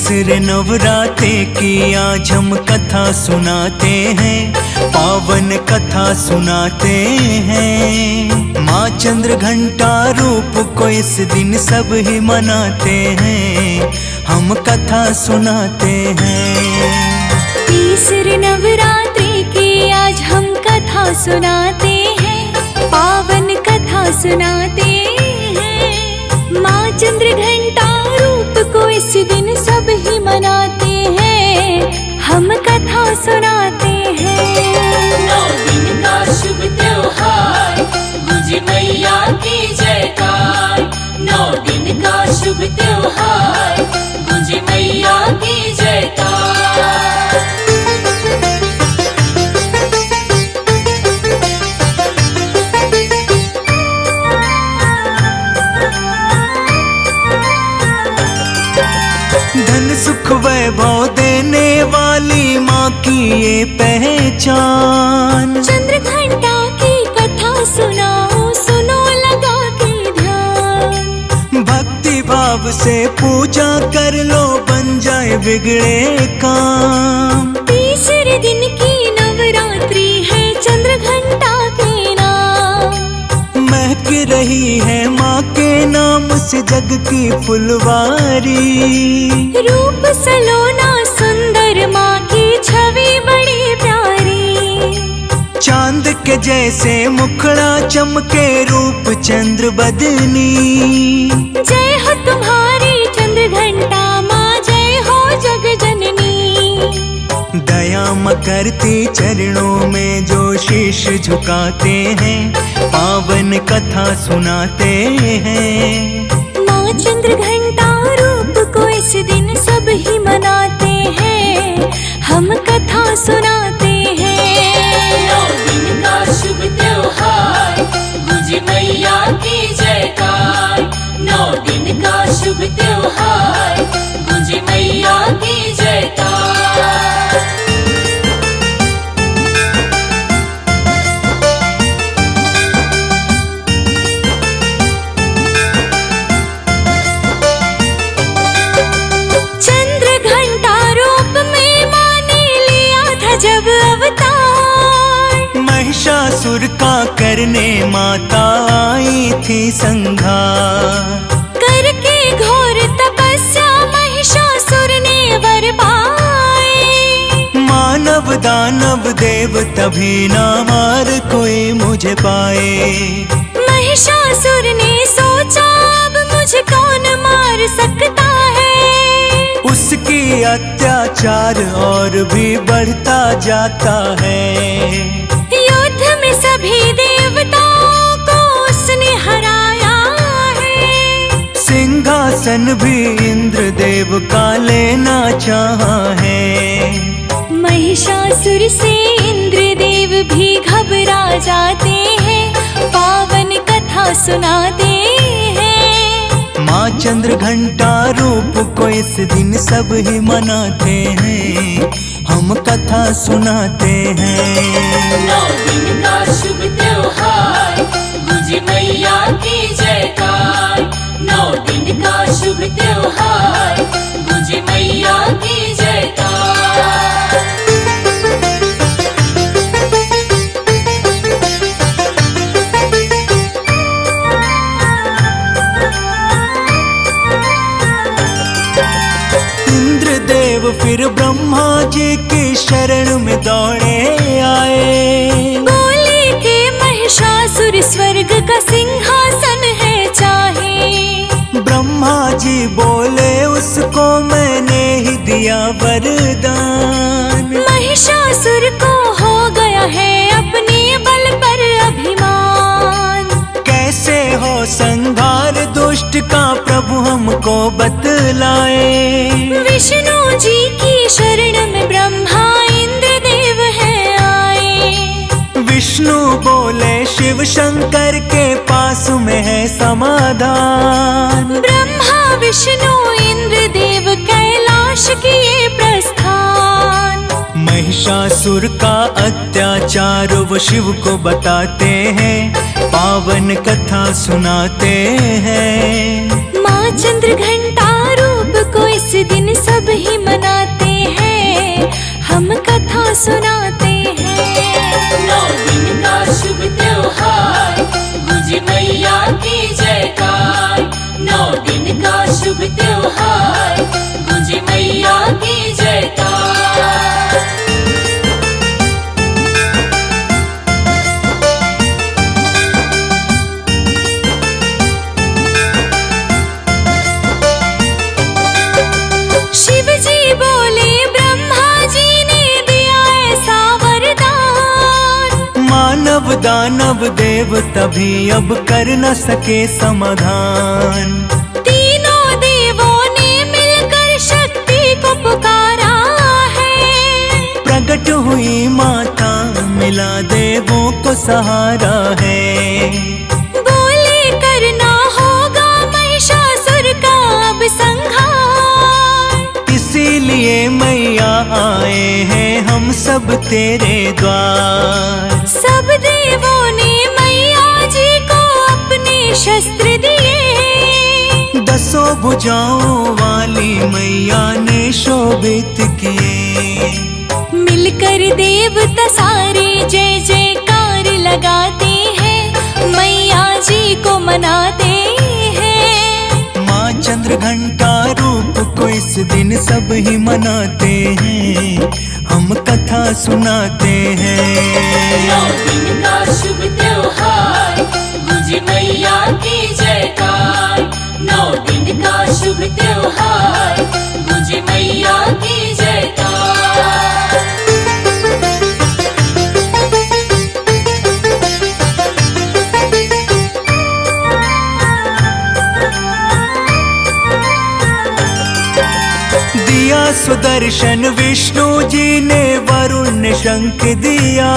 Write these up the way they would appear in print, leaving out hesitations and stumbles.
तीसरे नवरात्रे की आज हम कथा सुनाते हैं, पावन कथा सुनाते हैं। माँ चंद्र घंटा रूप को इस दिन सब ही मनाते हैं, हम कथा सुनाते हैं। तीसरे नवरात्रि की आज हम कथा सुनाते हैं, पावन कथा सुनाते हैं। माँ चंद्र घंटा रूप को इस दिन सब ही मनाते हैं, हम कथा सुनाते हैं। 9 दिन का शुभ त्योहार, गुंजे मैया की जयकार। 9 दिन का शुभ त्योहार, गुंजे मैया की जयकार। धन सुख वैभव देने वाली माँ की ये पहचान। चंद्र घंटा की कथा सुनाओ, सुनो लगा के ध्यान। भक्ति भाव से पूजा कर लो, बन जाए बिगड़े काम। तीसरे दिन की नवरात्रि है, चंद्र घंटा के नाम। महक रही है माँ के नाम से जग की फुलवारी। रूप सलोना सुंदर माँ की छवि बड़ी प्यारी। चांद के जैसे मुखड़ा चमके, रूप चंद्र बदनी। जय हो तुम्हारी चंद्र घंटा माँ, जय हो जग जननी। दया करती चरणों में जो शीश झुकाते हैं, पावन कथा सुनाते हैं। माँ चंद्र घंटा रूप को इस दिन सब ही मनाते हैं, हम कथा सुनाते हैं। 9 दिन का शुभ त्योहार, गुंजे मैया की जयकार। 9 दिन का शुभ त्योहार, गुंजे मैया की जयकार। जब अवतार महिषासुर का करने माता आई थी संघार। करके घोर तपस्या महिषासुर ने वर पाए। मानव दानव देव तभी ना मार कोई मुझे पाए। महिषासुर ने सोचा अब मुझे कौन मार सकता है। उसकी अत्याचार और भी बढ़ता जाता है। युद्ध में सभी देवताओं को उसने हराया है। सिंहासन भी इंद्र देव का लेना चाहा है। महिषासुर से इंद्र देव भी घबरा जाते हैं, पावन कथा सुनाते हैं। माँ चंद्र घंटा रूप को इस दिन सब ही मनाते हैं, हम कथा सुनाते हैं। 9 दिन का शुभ त्योहार, गुंजे मैया की जयकार। 9 दिन का शुभ त्योहार, गुंजे मैया की जयकार। फिर ब्रह्मा जी की शरण में दौड़े आए। बोले कि महिषासुर स्वर्ग का सिंहासन है चाहे। ब्रह्मा जी बोले उसको मैंने ही दिया वरदान। महिषासुर को हो गया है अपने बल पर अभिमान। कैसे हो संहार दुष्ट का प्रभु हमको बतलाए। विष्णु जी की शरण में ब्रह्मा इंद्र देव है आए। विष्णु बोले शिव शंकर के पास में है समाधान। ब्रह्मा विष्णु इंद्र देव कैलाश किए प्रस्थान। महिषासुर का अत्याचार वो शिव को बताते हैं, पावन कथा सुनाते हैं। माँ चंद्र घंटा रूप को इस दिन सब ही दानव दानव देव तभी अब कर न सके समाधान। तीनों देवों ने मिलकर शक्ति को पुकारा है। प्रकट हुई माता मिला देवों को सहारा है। बोले करना होगा महिषासुर का अब संहार। इसीलिए मैया आए हैं हम सब तेरे द्वार। सब देवों ने मैया जी को अपने शस्त्र दिए। दसों भुजाओं वाली मैया ने शोभित किए। मिलकर देवता सारे जय जयकार लगाते हैं, मैया जी को मनाते हैं। माँ चंद्र घंटा रूप को इस दिन सब ही मनाते हैं, हम कथा सुनाते हैं। 9 दिन का शुभ त्योहार गुंजे मैया की जयकार। 9 दिन का शुभ त्योहार गुंजे मैया की जयकार। दिया सुदर्शन विष्णु जी ने वरुण ने शंख दिया।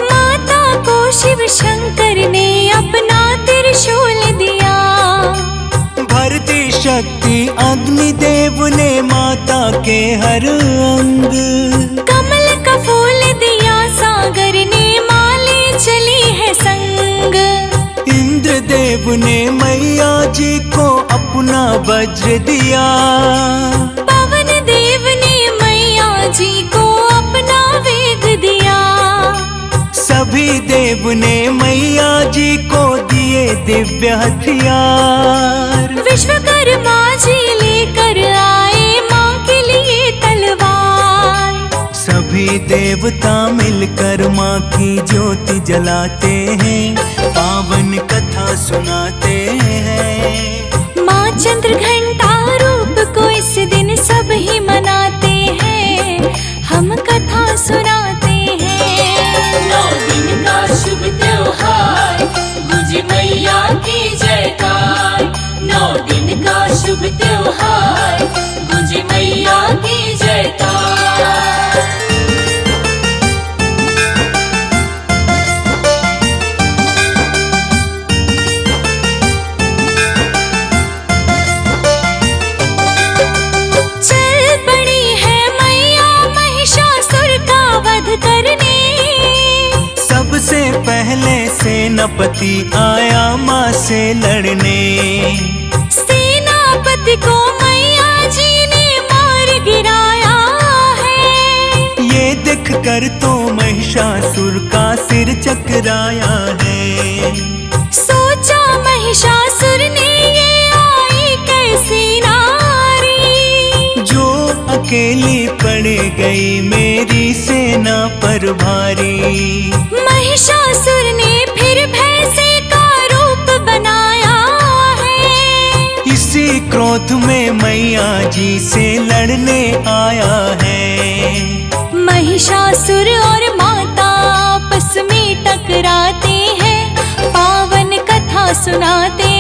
माता को शिव शंकर ने अपना त्रिशूल दिया। भरती शक्ति अग्निदेव ने माता के हर अंग। कमल का फूल दिया सागर ने माले चली है संग। इंद्रदेव ने मैया जी को अपना वज्र दिया। पवन देव ने मैया जी को अपना वेग दिया। सभी देव ने मैया जी को दिए दिव्य हथियार। विश्वकर्मा जी लेकर आए माँ के लिए तलवार। सभी देवता मिलकर माँ की ज्योति जलाते हैं, पावन कथा सुनाते हैं। माँ चंद्र घंटा रूप को इस दिन सब ही मनाते हैं, हम कथा सुनाते हैं। 9 दिन का शुभ त्योहार गुंजे मैया की जयकार। 9 दिन का शुभ त्योहार गुंजे मैया की जयकार। चल पड़ी है मैया महिषासुर का वध करने। सबसे पहले सेनापति आया माँ से लड़ने। सेनापति को मैया जी ने मार गिराया है। ये देख कर तो महिषासुर का सिर चकराया है। सोचा महिषासुर ने ये आई कैसी नारी, जो अकेली पड़ गई मेरी सेना पर भारी। महिषासुर ने फिर भैंसे का रूप बनाया है। इसी क्रोध में मैया जी से लड़ने आया है। महिषासुर और माता आपस में टकराते हैं, पावन कथा सुनाते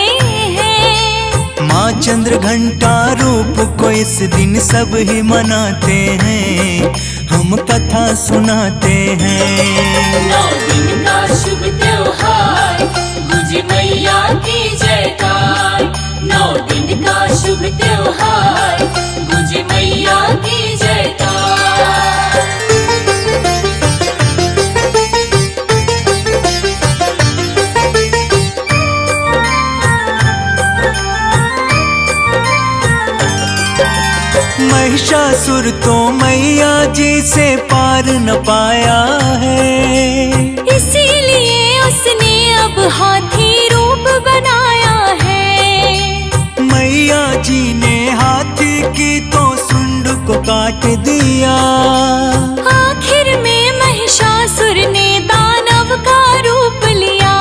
हैं। माँ चंद्र घंटा रूप को इस दिन सब ही मनाते हैं, हम कथा सुनाते हैं। 9 दिन का शुभ त्योहार गुंजे मैया की जयकार। 9 दिन का शुभ त्योहार गुंजे मैया की जयकार। महिषासुर तो मैया जी से पार न पाया है। इसीलिए उसने अब हाथी रूप बनाया है। मैया जी ने हाथी की तो सुंड को काट दिया। आखिर में महिषासुर ने दानव का रूप लिया।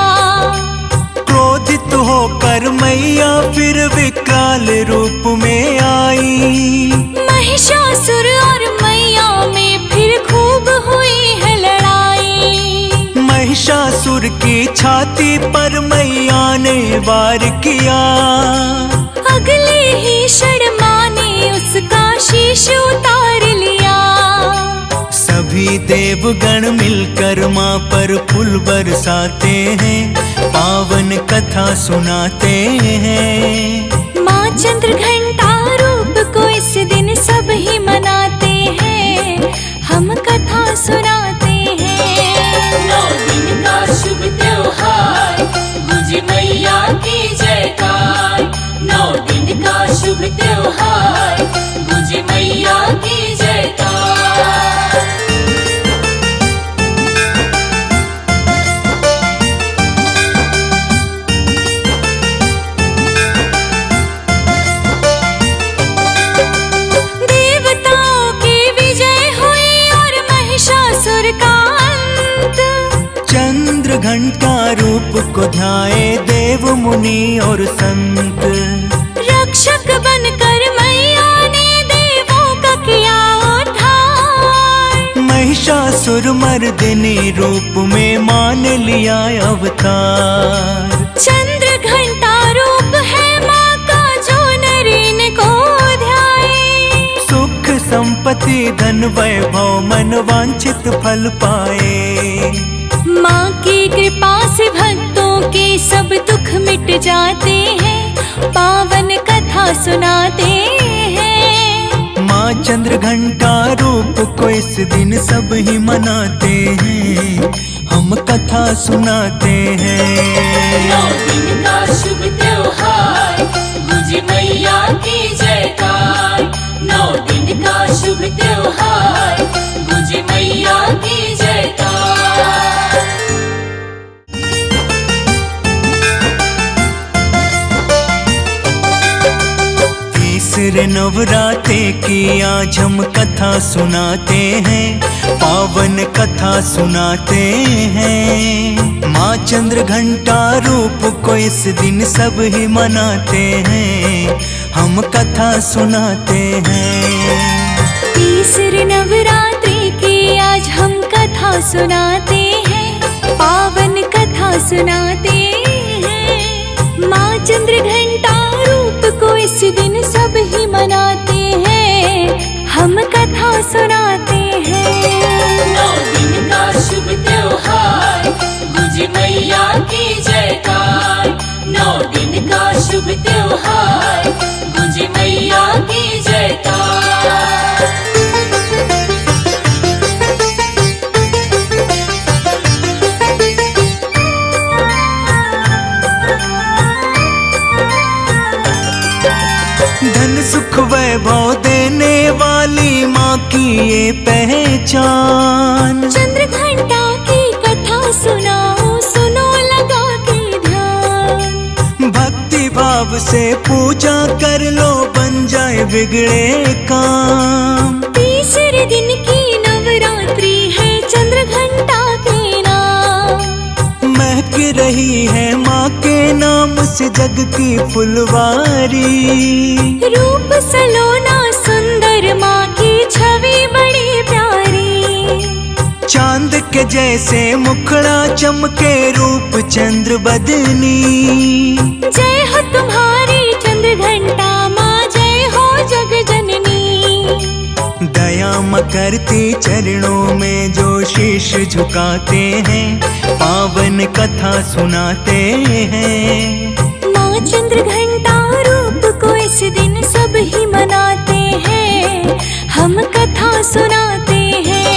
क्रोधित होकर मैया फिर विकराल रूप में आई। महिषासुर और मैया में फिर खूब हुई है लड़ाई। छाती पर मैया ने वार किया, अगले ही क्षण माँ ने उसका शीश उतार लिया। सभी देवगण मिलकर माँ पर फूल बरसाते हैं, पावन कथा सुनाते हैं। माँ चंद्र घंटा रूप को इस दिन सब ही मनाते हैं, हम कथा सुनाते हैं। 9 दिन का शुभ त्योहार, गुंजे मैया की जयकार। 9 दिन का शुभ त्योहार, गुंजे मैया की जयकार। देवताओं की विजय हुई और महिषासुर का अंत। चंद्र घंटा रूप को ध्याए देव मुनि और संत, रक्षक बनकर मैया ने देवों का किया उद्धार। महिषासुर मर्दिनी रूप में मान लिया अवतार। चंद्र घंटा रूप है माँ का जो नरीन को ध्याए। सुख संपत्ति धन वैभव मन वांछित फल पाए। माँ की कृपा से भक्तों के सब दुख मिट जाते हैं, पावन कथा सुनाते हैं। माँ चंद्र घंटा रूप को इस दिन सब ही मनाते हैं, हम कथा सुनाते हैं। 9 दिन का शुभ त्योहार, गुंजे मैया की जयकार। 9 दिन का शुभ त्योहार, गुंजे मैया की जयकार। तीसरे नवरात्रे की आज हम कथा सुनाते हैं, पावन कथा सुनाते हैं। माँ चंद्र घंटा रूप को इस दिन सब ही मनाते हैं, हम कथा सुनाते हैं। तीसरे नवरात्रि की आज हम कथा सुनाते हैं, पावन कथा सुनाते हैं। माँ चंद्र घंटा रूप को इस दिन सब ही मनाते हैं, हम कथा सुनाते हैं। 9 दिन का शुभ त्योहार, गुंजे मैया की जयकार। 9 दिन का शुभ त्योहार, गुंजे मैया की जयकार। धन सुख वैभव देने वाली माँ की ये पहचान। चंद्र घंटा की कथा सुनाओ, सुनो लगा के ध्यान। भक्ति भाव से पूजा कर लो, बन जाए बिगड़े काम। तीसरे दिन की नवरात्रि है, चंद्र घंटा के नाम। महक रही है माँ के नाम से जग की फुलवारी। रूप सलोना सुंदर माँ की छवि बड़ी प्यारी। चांद के जैसे मुखड़ा चमके रूप चंद्र बदनी। जय हो तुम्हारी चंद्र घंटा माँ, जय हो जग जननी। दया करती चरणों में जो शीश झुकाते हैं, पावन कथा सुनाते हैं। माँ चंद्र घंटा रूप को इस दिन सब ही मनाते हैं, हम कथा सुनाते हैं।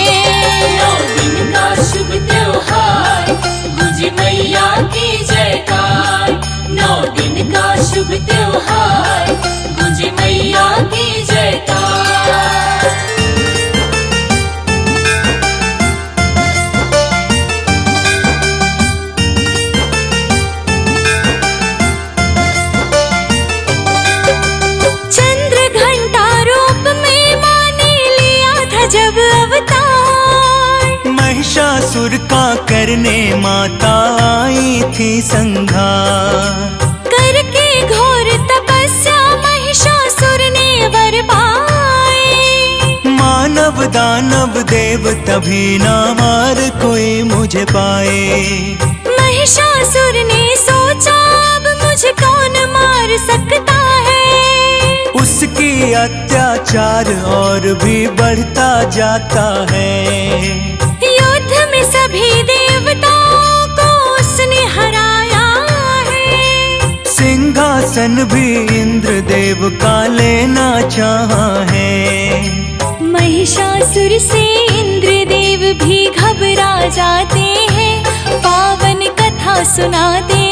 9 दिन का शुभ त्योहार, गुंजे मैया की जयकार। 9 दिन का शुभ त्योहार, गुंजे मैया की जयकार। चंद्र घंटा रूप में माँ ने लिया था जब अवतार। महिषासुर का करने माता आई थी संघार। करके घोर तपस्या महिषासुर ने वर पाए। मानव दानव देव देव तभी ना मार कोई मुझे पाए। महिषासुर ने सोचा अब मुझे कौन मार सकता है। उसकी अत्याचार और भी बढ़ता जाता है। युद्ध में सभी देवताओं को उसने हराया है। सिंहासन भी इंद्रदेव का लेना चाहा है। महिषासुर से इंद्रदेव भी घबरा जाते हैं, पावन कथा सुनाते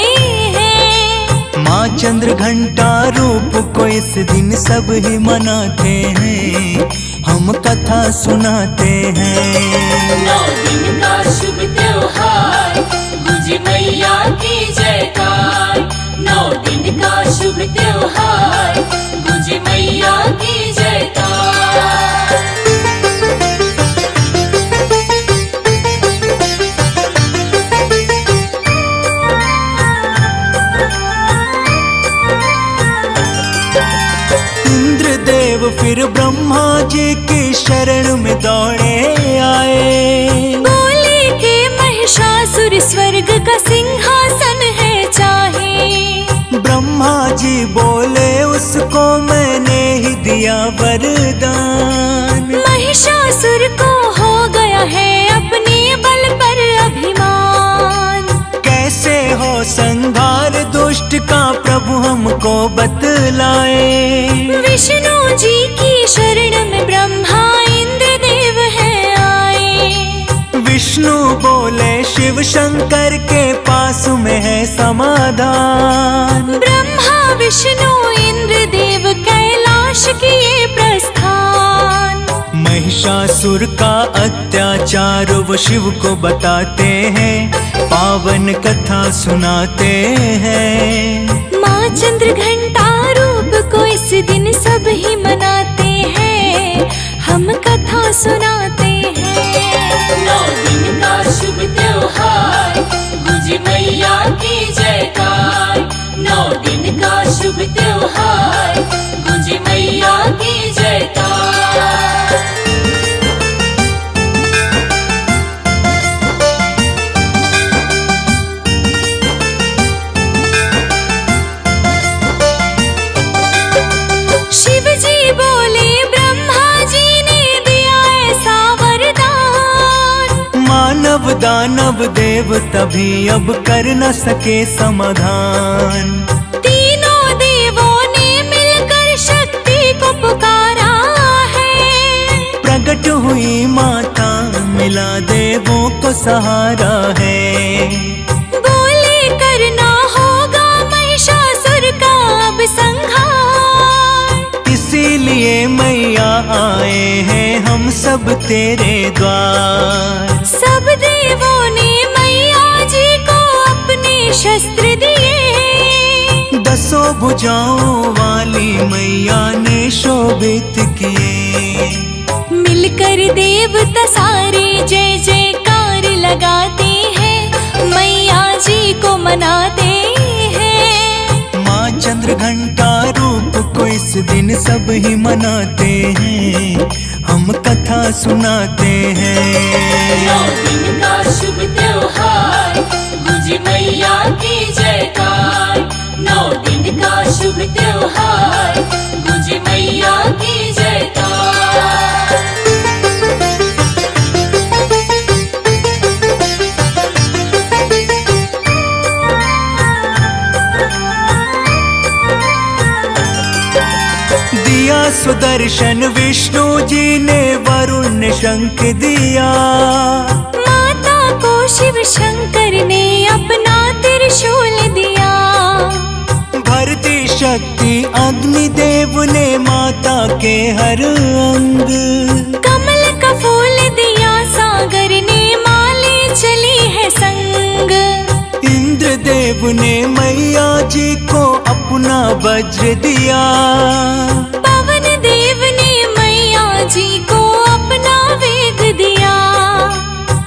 हैं। माँ चंद्र घंटा रूप को इस दिन सब ही मनाते हैं, हम कथा सुनाते हैं। 9 दिन का शुभ त्योहार, गुंजे मैया की जयकार। 9 दिन का शुभ त्योहार, गुंजे मैया की जयकार। इंद्रदेव फिर ब्रह्मा जी की शरण में दौड़े आए। बोले के महिषासुर स्वर्ग का सिंहासन है चाहे। ब्रह्मा जी बोले उसको मैंने ही दिया वरदान। महिषासुर को हो गया है अपने बल पर अभिमान। कैसे हो संहार दुष्ट का प्रभु हमको बतलाए। विष्णु जी की शरण में ब्रह्मा इंद्रदेव है आए। विष्णु बोले शिव शंकर के पास में है समाधान। ब्रह्मा विष्णु इंद्रदेव कैलाश किए प्रस्थान। महिषासुर का अत्याचार वो शिव को बताते हैं, पावन कथा सुनाते हैं। माँ चंद्र घंटा रूप को इस दिन सब ही मनाते हैं, हम कथा सुनाते हैं। 9 दिन का शुभ त्योहार, गुंजे मैया की जयकार। 9 दिन का शुभ त्योहार, गुंजे मैया की जयकार। शिव जी बोले ब्रह्मा जी ने दिया ऐसा वरदान। मानव दानव देव तभी अब कर न सके समाधान। तीनों देवों ने मिलकर शक्ति को पुकारा है। प्रकट हुई माता मिला देवों को सहारा है। बोले करना होगा महिषासुर का अब संहार। इसीलिए मैया आए हैं हम सब तेरे द्वार। सब देवों ने मैया जी को अपने शस्त्र दिए। 10 भुजाओं वाली मैया ने शोभित किए। मिलकर देवता सारे जय जयकार लगाते हैं, मैया जी को मनाते हैं। माँ चंद्र घंटा रूप को इस दिन सब ही मनाते हैं, हम कथा सुनाते हैं। 9 दिन का शुभ त्योहार, गुंजे मैया की जयकार। 9 दिन का शुभ त्योहार, गुंजे मैया की जयकार। दिया सुदर्शन विष्णु जी ने, वरुण ने शंख दिया। माता को शिव शंकर ने अपना त्रिशूल दिया। भरती शक्ति अग्निदेव ने माता के हर अंग। कमल का फूल दिया सागर ने, माले चली है संग। इंद्रदेव ने मैया जी को अपना वज्र दिया। पवन देव ने मैया जी को अपना वेग दिया।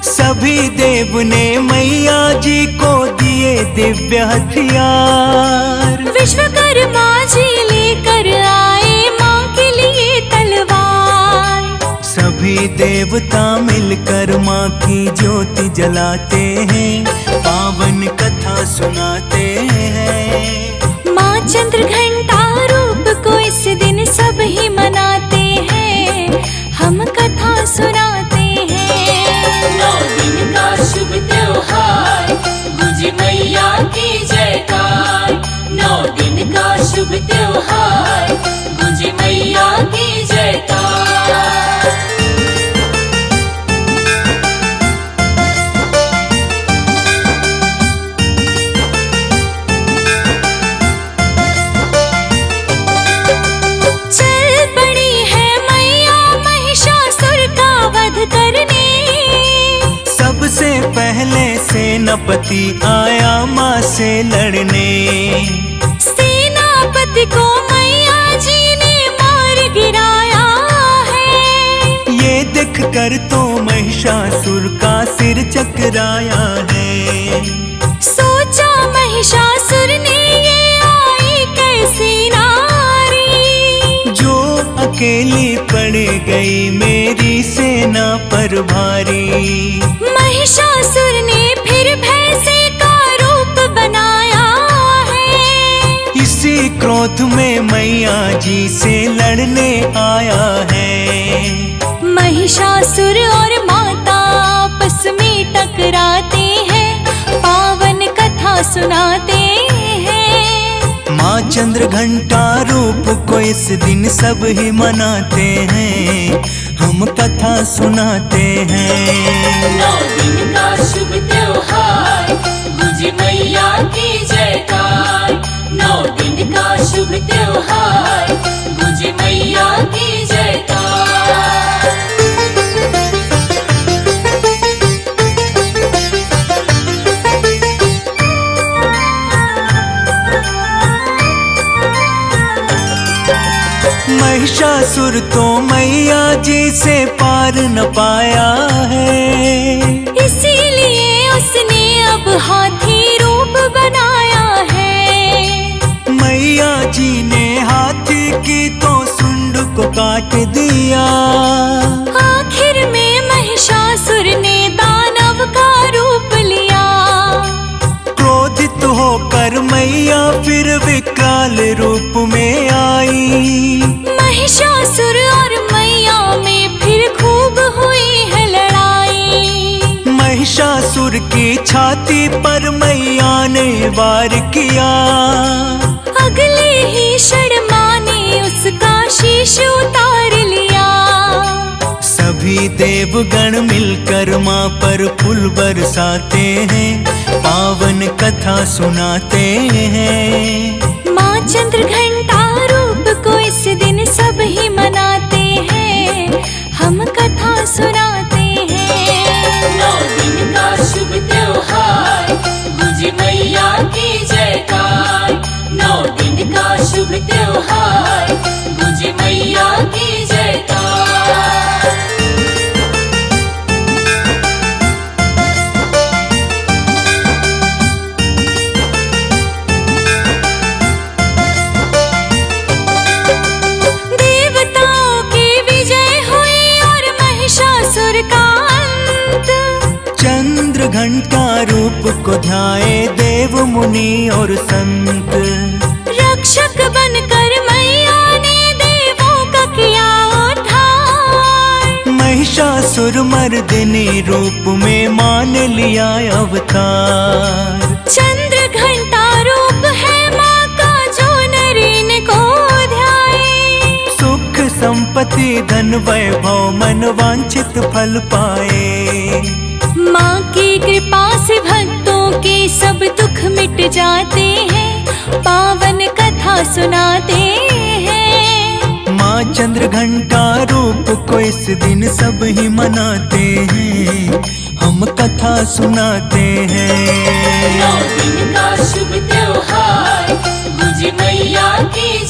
सभी देव ने मैया जी को दिए दिव्य हथियार। विश्वकर्मा जी लेकर आए माँ के लिए तलवार। सब सभी देवता मिलकर माँ की ज्योति जलाते हैं, पावन कथा सुनाते हैं। माँ चंद्र घंटा रूप को इस दिन सब ही मनाते हैं, हम कथा सुनाते हैं। 9 दिन का शुभ त्योहार, गुंजे मैया की जयकार। 9 दिन का शुभ त्योहार, गुंजे मैया की जयकार। चल पड़ी है मैया महिषासुर का वध करने, सबसे पहले सेनापति आया माँ से लड़ने। सेनापति को मैया जी ने मार गिराया है, ये देख कर तो महिषासुर का सिर चकराया है। सोचा महिषासुर ने ये आई कैसी नारी, जो अकेली पड़ गई मेरी सेना पर भारी। महिषासुर ने फिर भैंसे का रूप बनाया है, इसी क्रोध में मैया जी से लड़ने आया है। महिषासुर और माता आपस में टकराते हैं, पावन कथा सुनाते हैं। माँ चंद्र घंटा रूप को इस दिन सब ही मनाते हैं, हम कथा सुनाते हैं। 9 दिन का शुभ त्योहार, गुंजे मैया की जयकार। 9 दिन का शुभ त्योहार, गुंजे मैया की जयकार। महिषासुर तो मैया जी से पार न पाया है, इसीलिए उसने अब हाथी रूप बनाया है। मैया जी ने हाथी की तो सुंड को काट दिया। आखिर में महिषासुर ने दानव का रूप लिया, क्रोधित होकर मैया फिर विकराल रूप में आई। महिषासुर और मैया में फिर खूब हुई है लड़ाई। महिषासुर की छाती पर मैया ने वार किया, अगले ही क्षण माँ ने उसका शीश उतार लिया। सभी देवगण मिलकर माँ पर फूल बरसाते हैं, पावन कथा सुनाते हैं। माँ चंद्र घंटा रूप को इस दिन सब ही मनाते हैं, हम कथा सुनाते हैं। 9 दिन का शुभ त्योहार, गुंजे मैया की जयकार। 9 दिन का शुभ त्योहार, गुंजे मैया की जयकार। देवताओं की विजय हुई और महिषासुर का अंत। चंद्र घंटा रूप को ध्याए देव मुनि और संत। रक्षक बनकर मैया ने देवों का किया उद्धार। महिषासुर मर्दिनी रूप में मान लिया अवतार। चंद्र घंटा रूप है माँ का जो नरीन को ध्याए। सुख संपत्ति धन वैभव मन वांछित फल पाए। माँ की कृपा से भक्तों के सब दुख मिट जाते हैं, पावन कथा सुनाते हैं। माँ चंद्र घंटा रूप को इस दिन सब ही मनाते हैं, हम कथा सुनाते हैं। 9 दिन का शुभ त्योहार, गुंजे मैया की